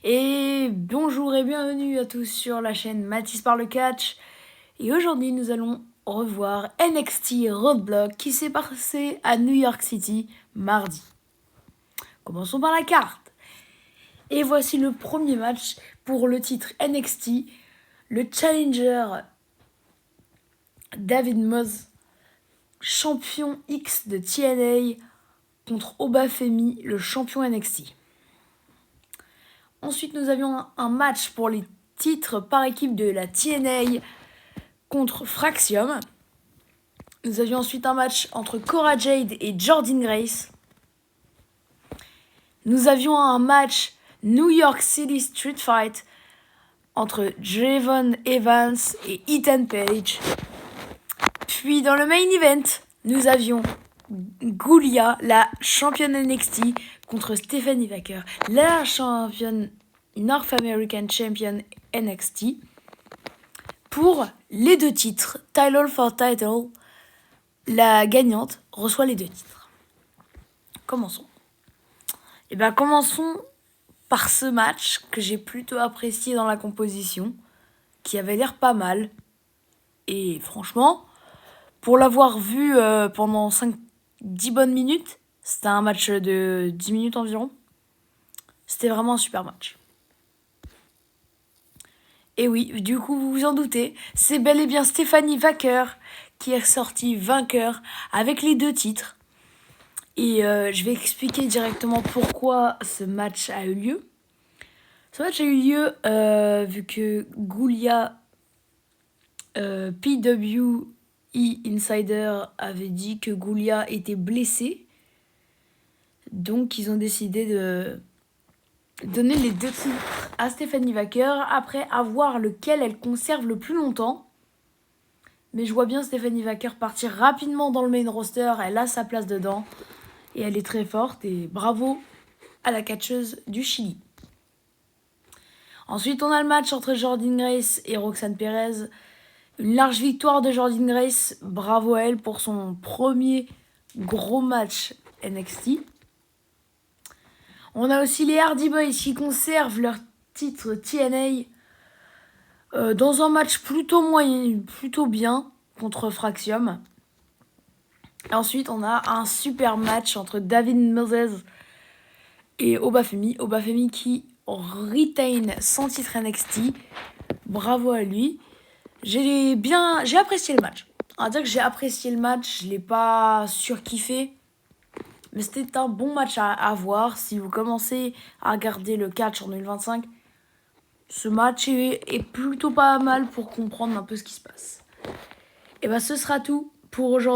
Et bonjour et bienvenue à tous sur la chaîne Mathis par le catch. Et aujourd'hui nous allons revoir NXT Roadblock qui s'est passé à New York City mardi. Commençons par la carte. Et voici le premier match pour le titre NXT. Le challenger David Moz, champion X de TNA, contre Obafemi, le champion NXT. Ensuite, nous avions un match pour les titres par équipe de la TNA contre Fraxium. Nous avions ensuite un match entre Cora Jade et Jordynne Grace. Nous avions un match New York City Street Fight entre Javon Evans et Ethan Page. Puis dans le main event, nous avions Giulia, la championne NXT, contre Stephanie Vaquer, la championne North American Champion NXT. Pour les deux titres, Title for Title, la gagnante reçoit les deux titres. Commençons. Commençons par ce match que j'ai plutôt apprécié dans la composition, qui avait l'air pas mal. Et franchement, pour l'avoir vu pendant 10 bonnes minutes, c'était un match de 10 minutes environ. C'était vraiment un super match. Et oui, du coup, vous vous en doutez, c'est bel et bien Stephanie Vaquer qui est sortie vainqueur avec les deux titres. Et je vais expliquer directement pourquoi ce match a eu lieu. Ce match a eu lieu vu que Giulia, PWE Insider, avait dit que Giulia était blessée. Donc, ils ont décidé de donner les deux titres à Stephanie Vaquer après avoir lequel elle conserve le plus longtemps. Mais je vois bien Stephanie Vaquer partir rapidement dans le main roster. Elle a sa place dedans. Et elle est très forte. Et bravo à la catcheuse du Chili. Ensuite, on a le match entre Jordynne Grace et Roxanne Perez. Une large victoire de Jordynne Grace. Bravo à elle pour son premier gros match NXT. On a aussi les Hardy Boys qui conservent leur titre TNA dans un match plutôt bien contre Fraxium. Et ensuite, on a un super match entre David Moses et Obafemi. Obafemi qui retain son titre NXT. Bravo à lui. J'ai apprécié le match. On va dire que j'ai apprécié le match. Je ne l'ai pas surkiffé. Mais c'était un bon match à voir. Si vous commencez à regarder le catch en 2025, ce match est plutôt pas mal pour comprendre un peu ce qui se passe. Et ce sera tout pour aujourd'hui.